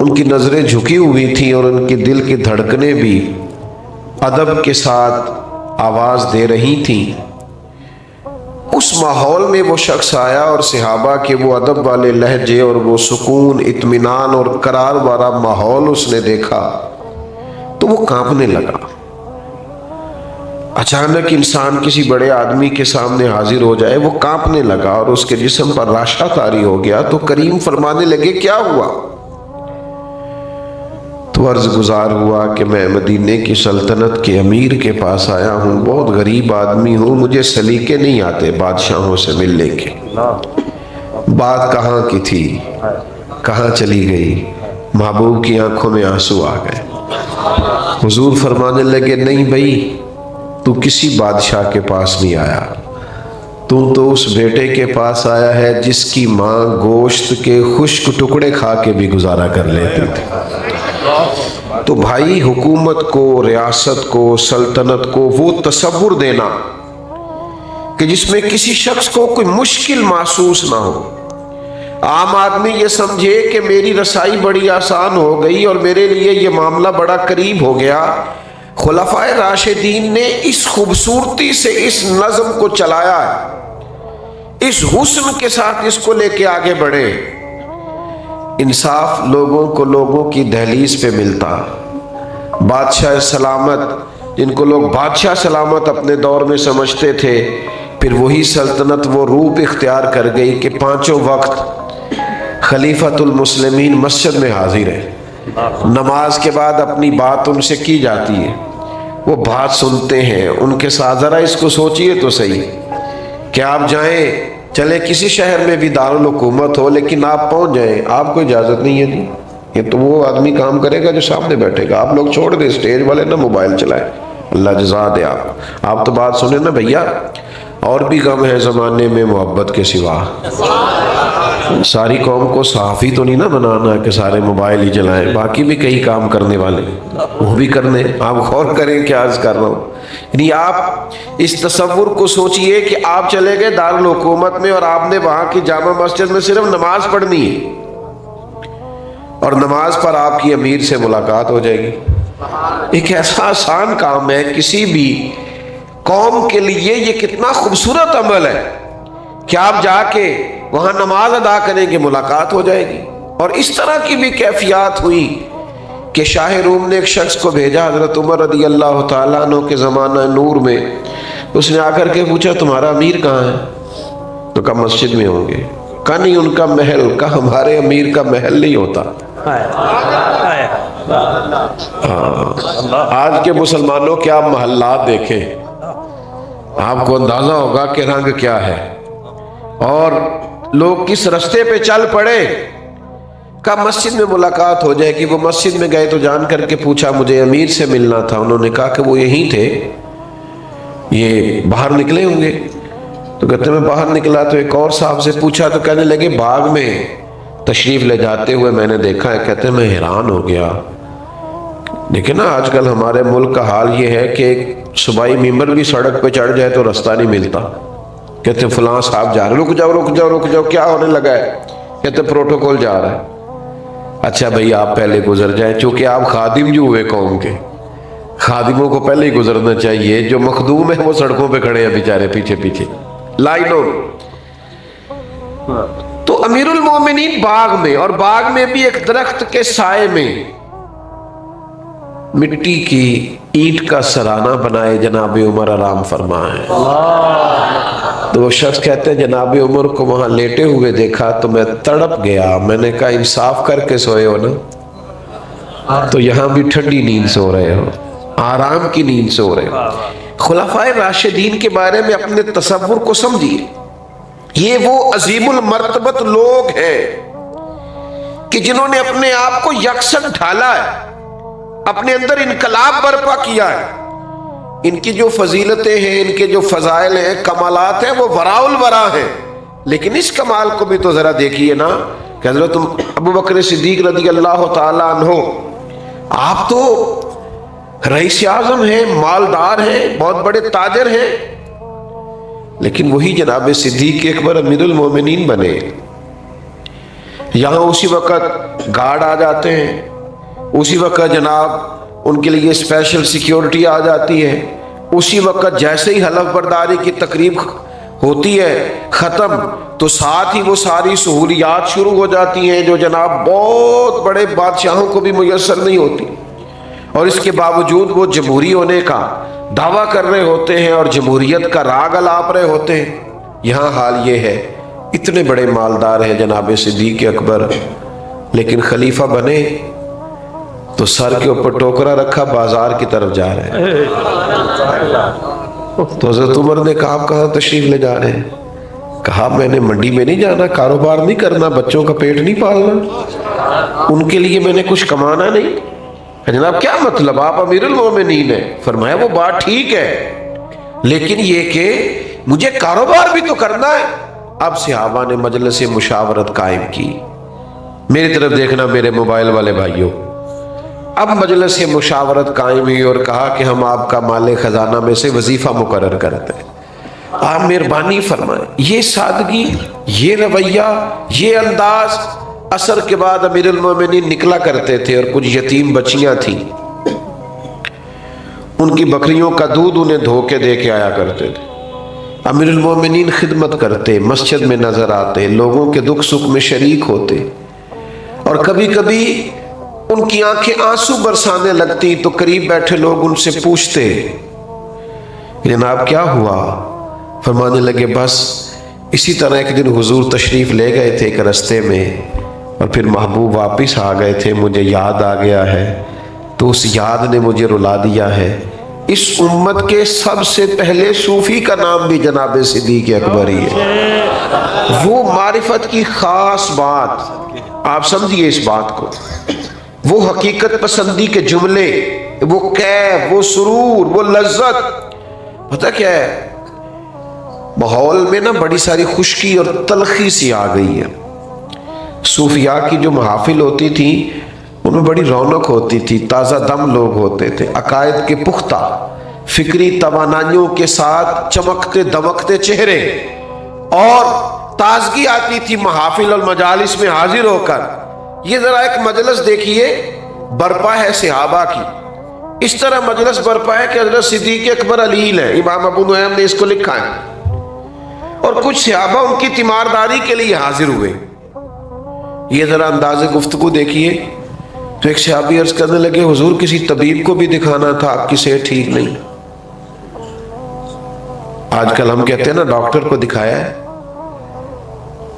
ان کی نظریں جھکی ہوئی تھیں اور ان کے دل کی دھڑکنیں بھی ادب کے ساتھ آواز دے رہی تھیں۔ اس ماحول میں وہ شخص آیا اور صحابہ کے وہ ادب والے لہجے اور وہ سکون، اطمینان اور قرار والا ماحول اس نے دیکھا تو وہ کانپنے لگا۔ اچانک انسان کسی بڑے آدمی کے سامنے حاضر ہو جائے، وہ کانپنے لگا اور اس کے جسم پر راشا طاری ہو گیا۔ تو کریم فرمانے لگے کیا ہوا؟ تو عرض گزار ہوا کہ میں مدینے کی سلطنت کے امیر کے پاس آیا ہوں، بہت غریب آدمی ہوں، مجھے سلیقے نہیں آتے بادشاہوں سے ملنے کے۔ بات کہاں کی تھی، کہاں چلی گئی؟ محبوب کی آنکھوں میں آنسو آ گئے۔ حضور فرمانے لگے نہیں بھائی، تو کسی بادشاہ کے پاس نہیں آیا، تو اس بیٹے کے پاس آیا ہے جس کی ماں گوشت کے خشک ٹکڑے کھا کے بھی گزارا کر لیتی تھی۔ تو بھائی حکومت کو، ریاست کو، سلطنت کو وہ تصور دینا کہ جس میں کسی شخص کو کوئی مشکل محسوس نہ ہو، عام آدمی یہ سمجھے کہ میری رسائی بڑی آسان ہو گئی اور میرے لیے یہ معاملہ بڑا قریب ہو گیا۔ خلفائے راشدین نے اس خوبصورتی سے اس نظم کو چلایا ہے، اس حسن کے ساتھ اس کو لے کے آگے بڑھے۔ انصاف لوگوں کو لوگوں کی دہلیز پہ ملتا، بادشاہ سلامت جن کو لوگ بادشاہ سلامت اپنے دور میں سمجھتے تھے، پھر وہی سلطنت وہ روپ اختیار کر گئی کہ پانچوں وقت خلیفۃ المسلمین مسجد میں حاضر ہے، نماز کے بعد اپنی بات ان سے کی جاتی ہے، وہ بات سنتے ہیں ان کے ساتھ۔ ذرا اس کو سوچئے تو صحیح کہ آپ جائیں، چلے کسی شہر میں بھی دارالحکومت ہو، لیکن آپ پہنچ جائیں، آپ کو اجازت نہیں ہے جی، یہ تو وہ آدمی کام کرے گا جو سامنے بیٹھے گا. آپ لوگ چھوڑ دیں اسٹیج والے نہ موبائل چلائیں. اللہ جزا دے. آپ تو بات سنیں نا بھیا, اور بھی کم ہے زمانے میں محبت کے سوا. ساری قوم کو صحافی تو نہیں نا بنانا کہ سارے موبائل ہی چلائیں, باقی بھی کئی کام کرنے والے وہ بھی کرنے. آپ غور کریں کیا عرض کر رہا ہوں. یعنی آپ اس تصور کو سوچئے کہ آپ چلے گئے دارالحکومت میں اور آپ نے وہاں کی جامع مسجد میں صرف نماز پڑھنی ہے, اور نماز پر آپ کی امیر سے ملاقات ہو جائے گی. ایک ایسا آسان کام ہے کسی بھی قوم کے لیے, یہ کتنا خوبصورت عمل ہے کہ آپ جا کے وہاں نماز ادا کریں گے, ملاقات ہو جائے گی. اور اس طرح کی بھی کیفیات ہوئی کہ شاہ روم نے ایک شخص کو بھیجا حضرت عمر رضی اللہ تعالیٰ عنہ کے زمانہ نور میں. اس نے آ کر کے پوچھا تمہارا امیر کہاں ہے؟ تو کہا مسجد میں ہوں گے. کہا نہیں ان کا محل. کہا ہمارے امیر کا محل نہیں ہوتا. آج کے مسلمانوں کے آپ محلات دیکھیں, آپ کو اندازہ ہوگا کہ رنگ کیا ہے اور لوگ کس رستے پہ چل پڑے. کہا مسجد میں ملاقات ہو جائے گی. وہ مسجد میں گئے تو جان کر کے پوچھا مجھے امیر سے ملنا تھا. انہوں نے کہا کہ وہ یہیں تھے, یہ باہر نکلے ہوں گے. تو کہتے میں باہر نکلا تو ایک اور صاحب سے پوچھا تو کہنے لگے باغ میں تشریف لے جاتے ہوئے میں نے دیکھا ہے. کہتے میں حیران ہو گیا. دیکھیں نا آج کل ہمارے ملک کا حال یہ ہے کہ ایک صوبائی ممبر بھی سڑک پہ چڑھ جائے تو رستہ نہیں ملتا. کہتے فلاں صاحب جا رہے, رک جاؤ رک جاؤ رک جاؤ, کیا ہونے لگا ہے؟ کہتے پروٹوکول جا رہا ہے. اچھا بھئی آپ پہلے گزر جائیں, چونکہ آپ خادم جو ہوئے قوم کے, خادموں کو پہلے ہی گزرنا چاہیے. جو مخدوم ہیں وہ سڑکوں پہ کھڑے ہیں بیچارے پیچھے پیچھے لائنوں. تو امیر المومنین باغ میں, اور باغ میں بھی ایک درخت کے سائے میں مٹی کی اینٹ کا سرانہ بنائے جناب عمر آرام فرمائے. تو وہ شخص کہتے ہیں جناب عمر کو وہاں لیٹے ہوئے دیکھا تو میں تڑپ گیا. میں نے کہا انصاف کر کے سوئے ہو نا, تو یہاں بھی ٹھنڈی نیند سو رہے ہو, آرام کی نیند سو رہے ہو. خلفائے راشدین کے بارے میں اپنے تصور کو سمجھیے. یہ وہ عظیم المرتبت لوگ ہیں کہ جنہوں نے اپنے آپ کو یکساں ڈھالا ہے, اپنے اندر انقلاب برپا کیا ہے. ان کی جو فضیلتیں ہیں, ان کے جو فضائل ہیں, کمالات ہیں, وہ وراء الورا ہیں. لیکن اس کمال کو بھی تو ذرا دیکھیے نا کہ حضرت ابو بکر صدیق رضی اللہ تعالیٰ عنہ, آپ تو رئیس اعظم ہیں, مالدار ہیں, بہت بڑے تاجر ہیں, لیکن وہی جناب صدیق اکبر امیر المومنین بنے. یہاں اسی وقت گارڈ آ جاتے ہیں, اسی وقت جناب ان کے لیے اسپیشل سیکیورٹی آ جاتی ہے, اسی وقت جیسے ہی حلف برداری کی تقریب ہوتی ہے ختم تو ساتھ ہی وہ ساری سہولیات شروع ہو جاتی ہیں جو جناب بہت بڑے بادشاہوں کو بھی میسر نہیں ہوتی. اور اس کے باوجود وہ جمہوری ہونے کا دعویٰ کر رہے ہوتے ہیں اور جمہوریت کا راگ الاپ رہے ہوتے ہیں. یہاں حال یہ ہے, اتنے بڑے مالدار ہیں جناب صدیق اکبر, لیکن خلیفہ بنے تو سر کے اوپر ٹوکرا رکھا, بازار کی طرف جا رہے ہیں. تو حضرت عمر نے کہا آپ کہاں تشریف لے جا رہے ہیں؟ کہا میں نے منڈی میں نہیں جانا, کاروبار نہیں کرنا, بچوں کا پیٹ نہیں پالنا, ان کے لیے میں نے کچھ کمانا نہیں. جناب کیا مطلب, آپ امیر المومنین ہیں. فرمایا وہ بات ٹھیک ہے, لیکن یہ کہ مجھے کاروبار بھی تو کرنا ہے. اب صحابہ نے مجلس مشاورت قائم کی. میری طرف دیکھنا میرے موبائل والے بھائیوں. اب مجلس مشاورت قائم ہوئی اور کہا کہ ہم آپ کا مال خزانہ میں سے وظیفہ مقرر کرتے ہیں, آپ مہربانی فرمائیں. یہ سادگی, یہ رویہ, یہ انداز. عصر کے بعد امیر المومنین نکلا کرتے تھے اور کچھ یتیم بچیاں تھیں, ان کی بکریوں کا دودھ انہیں دھو کے دے کے آیا کرتے تھے. امیر المومنین خدمت کرتے, مسجد میں نظر آتے, لوگوں کے دکھ سکھ میں شریک ہوتے, اور کبھی کبھی ان کی آنکھیں آنسو برسانے لگتی تو قریب بیٹھے لوگ ان سے پوچھتے جناب کیا ہوا؟ فرمانے لگے بس اسی طرح ایک دن حضور تشریف لے گئے تھے ایک رستے میں, اور پھر محبوب واپس آ گئے تھے, مجھے یاد آ گیا ہے, تو اس یاد نے مجھے رلا دیا ہے. اس امت کے سب سے پہلے صوفی کا نام بھی جناب صدیق اکبر ہی ہے. وہ معرفت کی خاص بات آپ سمجھیے اس بات کو. وہ حقیقت پسندی کے جملے، وہ کیف، وہ سرور، وہ لذت، پتہ کیا ہے ماحول میں نا بڑی ساری خشکی اور تلخی سی آ گئی ہے. صوفیاء کی جو محافل ہوتی تھی ان میں بڑی رونق ہوتی تھی، تازہ دم لوگ ہوتے تھے، عقائد کے پختہ، فکری توانائیوں کے ساتھ چمکتے دمکتے چہرے، اور تازگی آتی تھی محافل اور مجالس میں حاضر ہو کر. یہ ذرا ایک مجلس دیکھیے برپا ہے صحابہ کی. اس طرح مجلس برپا ہے کہ حضرت صدیق اکبر علیل ہے، امام ابو نعیم نے اس کو لکھا ہے، اور کچھ صحابہ ان کی تیمارداری کے لیے حاضر ہوئے. یہ ذرا انداز گفتگو دیکھیے. تو ایک صحابی عرض کرنے لگے حضور کسی طبیب کو بھی دکھانا تھا، آپ کی صحت ٹھیک نہیں. آج کل ہم کہتے ہیں نا ڈاکٹر کو دکھایا ہے،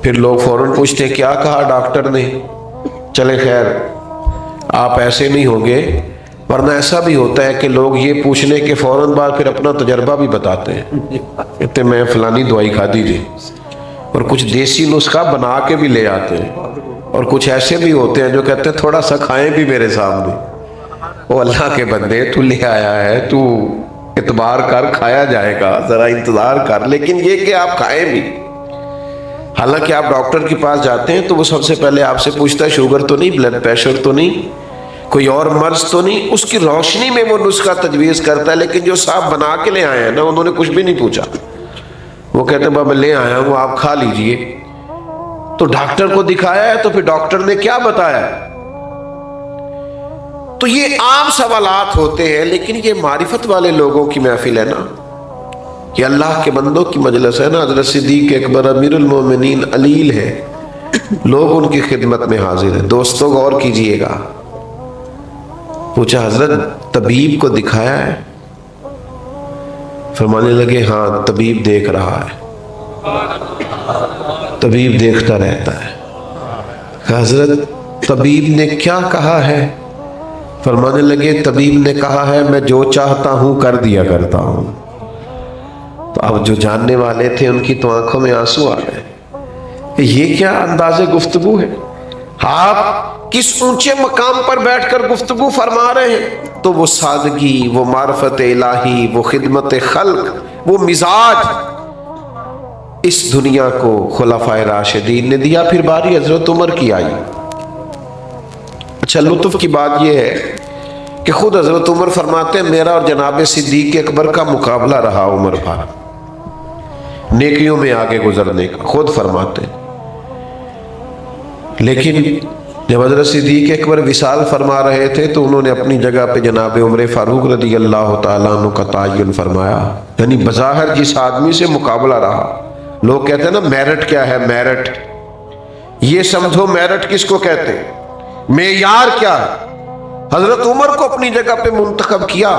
پھر لوگ فوراً پوچھتے کیا کہا ڈاکٹر نے. چلے خیر آپ ایسے نہیں ہوں گے، ورنہ ایسا بھی ہوتا ہے کہ لوگ یہ پوچھنے کے فوراً بعد پھر اپنا تجربہ بھی بتاتے ہیں، کہتے میں فلانی دوائی کھا دیجیے، اور کچھ دیسی نسخہ بنا کے بھی لے آتے ہیں. اور کچھ ایسے بھی ہوتے ہیں جو کہتے ہیں تھوڑا سا کھائیں بھی میرے سامنے. وہ اللہ کے بندے تو لے آیا ہے، تو اعتبار کر، کھایا جائے گا، ذرا انتظار کر. لیکن یہ کہ آپ کھائیں بھی، حالانکہ آپ ڈاکٹر کے پاس جاتے ہیں تو وہ سب سے پہلے آپ سے پوچھتا ہے شوگر تو نہیں، بلڈ پریشر تو نہیں، کوئی اور مرض تو نہیں. اس کی روشنی میں وہ نسخہ تجویز کرتا ہے. لیکن جو صاحب بنا کے لے آئے ہیں نا انہوں نے کچھ بھی نہیں پوچھا، وہ کہتے ہیں بابا لے آیا ہوں آپ کھا لیجئے. تو ڈاکٹر کو دکھایا ہے تو پھر ڈاکٹر نے کیا بتایا. تو یہ عام سوالات ہوتے ہیں، لیکن یہ معرفت والے لوگوں کی محفل ہے نا، یہ اللہ کے بندوں کی مجلس ہے نا. حضرت صدیق اکبر امیر المومنین علیل ہے، لوگ ان کی خدمت میں حاضر ہیں. دوستوں غور کیجئے گا. پوچھا حضرت طبیب کو دکھایا ہے؟ فرمانے لگے ہاں طبیب دیکھ رہا ہے، طبیب دیکھتا رہتا ہے. حضرت طبیب نے کیا کہا ہے؟ فرمانے لگے طبیب نے کہا ہے میں جو چاہتا ہوں کر دیا کرتا ہوں. تو اب جو جاننے والے تھے ان کی تو آنکھوں میں آنسو آ گئے. یہ کیا انداز گفتگو ہے؟ آپ کس اونچے مقام پر بیٹھ کر گفتگو فرما رہے ہیں. تو وہ سادگی، وہ معرفت الہی، وہ خدمت خلق، وہ مزاج اس دنیا کو خلفائے راشدین نے دیا. پھر باری حضرت عمر کی آئی. اچھا لطف کی بات یہ ہے کہ خود حضرت عمر فرماتے ہیں میرا اور جناب صدیق اکبر کا مقابلہ رہا عمر بھر نیکیوں میں آگے گزرنے کا، خود فرماتے ہیں. لیکن جب حضرت صدیق اکبر وصال فرما رہے تھے تو انہوں نے اپنی جگہ پہ جناب عمر فاروق رضی اللہ تعالیٰ عنہ کا تعین فرمایا. یعنی بظاہر جس آدمی سے مقابلہ رہا، لوگ کہتے ہیں نا میرٹ کیا ہے، میرٹ یہ سمجھو، میرٹ کس کو کہتے ہیں، معیار کیا ہے. حضرت عمر کو اپنی جگہ پہ منتخب کیا.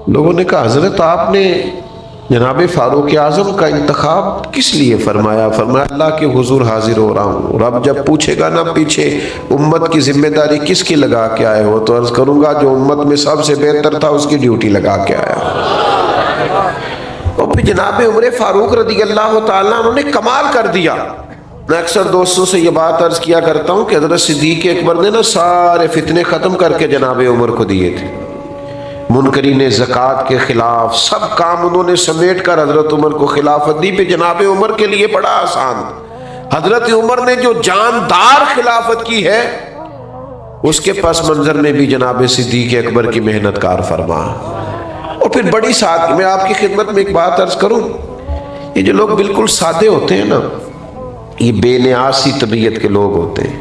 لوگوں نے کہا حضرت آپ نے جناب فاروق اعظم کا انتخاب کس لیے فرمایا؟ فرمایا اللہ کے حضور حاضر ہو رہا ہوں، رب جب پوچھے گا نا پیچھے امت کی ذمہ داری کس کی لگا کے آئے ہو، تو عرض کروں گا جو امت میں سب سے بہتر تھا اس کی ڈیوٹی لگا کے آیا. اور پھر جناب عمر فاروق رضی اللہ تعالیٰ انہوں نے کمال کر دیا. میں اکثر دوستوں سے یہ بات عرض کیا کرتا ہوں کہ حضرت صدیق اکبر نے نا سارے فتنے ختم کر کے جناب عمر کو دیے تھے. منکرین زکوٰۃ کے خلاف سب کام انہوں نے سمیٹ کر حضرت عمر کو خلافت دی. پہ جناب عمر کے لیے بڑا آسان. حضرت عمر نے جو جاندار خلافت کی ہے اس کے پس منظر میں بھی جناب صدیق اکبر کی محنت کار فرما. اور پھر بڑی سادگی، میں آپ کی خدمت میں ایک بات عرض کروں، یہ جو لوگ بالکل سادے ہوتے ہیں نا یہ بے نیاز سی طبیعت کے لوگ ہوتے ہیں.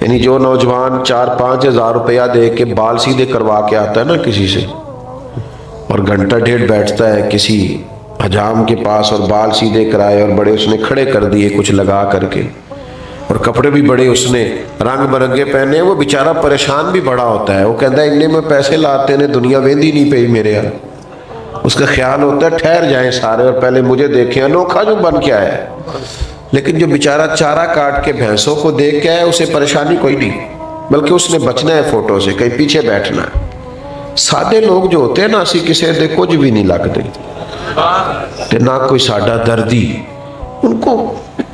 یعنی جو نوجوان 4-5 ہزار روپیہ دے کے بال سیدھے کروا کے آتا ہے نا کسی سے، اور گھنٹہ ڈیڑھ بیٹھتا ہے کسی حجام کے پاس اور بال سیدھے کرائے اور بڑے اس نے کھڑے کر دیے کچھ لگا کر کے، اور کپڑے بھی بڑے اس نے رنگ برنگے پہنے، وہ بیچارہ پریشان بھی بڑا ہوتا ہے. وہ کہتا ہے انہیں میں پیسے لاتے ہیں دنیا ویندی نہیں پئی میرے یہاں. اس کا خیال ہوتا ہے ٹھہر جائیں سارے اور پہلے مجھے دیکھیں انوکھا جو بن کے آیا ہے. لیکن جو بیچارہ چارہ کاٹ کے بھینسوں کو دیکھ کے آیا اسے پریشانی کوئی نہیں، بلکہ اس نے بچنا ہے فوٹو سے، کہیں پیچھے بیٹھنا ہے. سادے لوگ جو ہوتے ہیں نا اسی کسی دے کچھ بھی نہیں لگتے، نہ کوئی ساڈا دردی، ان کو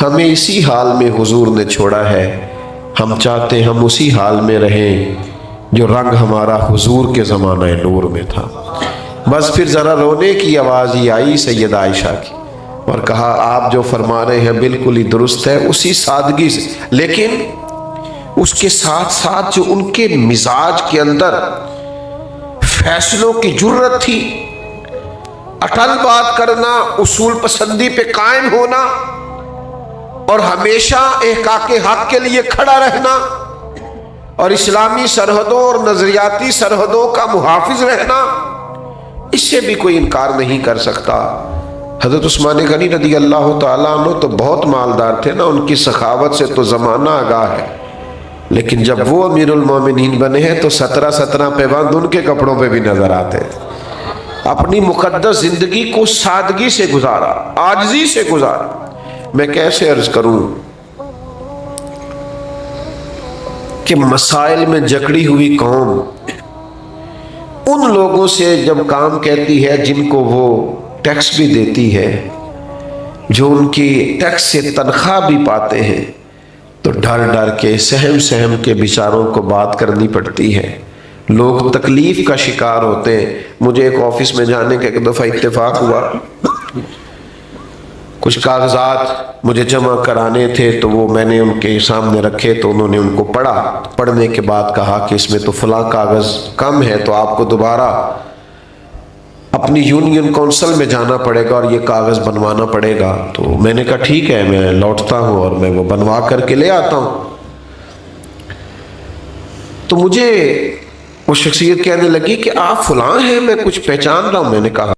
ہمیں اسی حال میں حضور نے چھوڑا ہے، ہم چاہتے ہم اسی حال میں رہیں جو رنگ ہمارا حضور کے زمانہ نور میں تھا۔ بس پھر ذرا رونے کی آواز ہی آئی سیدہ عائشہ کی، اور کہا آپ جو فرما رہے ہیں بالکل ہی درست ہے، اسی سادگی سے، لیکن اس کے ساتھ ساتھ جو ان کے مزاج کے اندر فیصلوں کی جرت تھی، اٹل بات کرنا، اصول پسندی پہ قائم ہونا، اور ہمیشہ احقاق حق کے لیے کھڑا رہنا، اور اسلامی سرحدوں اور نظریاتی سرحدوں کا محافظ رہنا، اس سے بھی کوئی انکار نہیں کر سکتا۔ حضرت عثمان غنی رضی اللہ تعالیٰ عنہ تو بہت مالدار تھے نا، ان کی سخاوت سے تو زمانہ آگاہ ہے، لیکن جب وہ امیر المومنین بنے ہیں تو 17 پیوند ان کے کپڑوں پہ بھی نظر آتے تھے۔ اپنی مقدس زندگی کو سادگی سے گزارا، عاجزی سے گزارا۔ میں کیسے عرض کروں کہ مسائل میں جکڑی ہوئی قوم ان لوگوں سے جب کام کہتی ہے جن کو وہ ٹیکس بھی دیتی ہے، جو ان کی ٹیکس سے تنخواہ بھی پاتے ہیں، تو ڈر ڈر کے سہم کے بیچاروں کو بات کرنی پڑتی ہے۔ لوگ تکلیف کا شکار ہوتے ہیں۔ مجھے ایک آفس میں جانے کا ایک دفعہ اتفاق ہوا، کچھ کاغذات مجھے جمع کرانے تھے، تو وہ میں نے ان کے سامنے رکھے، تو انہوں نے ان کو پڑھا۔ پڑھنے کے بعد کہا کہ اس میں تو فلاں کاغذ کم ہے، تو آپ کو دوبارہ اپنی یونین کونسل میں جانا پڑے گا اور یہ کاغذ بنوانا پڑے گا۔ تو میں نے کہا ٹھیک ہے، میں لوٹتا ہوں اور میں وہ بنوا کر کے لے آتا ہوں۔ تو مجھے وہ شخصیت کہنے لگی کہ آپ فلاں ہیں، میں کچھ پہچان رہا ہوں۔ میں نے کہا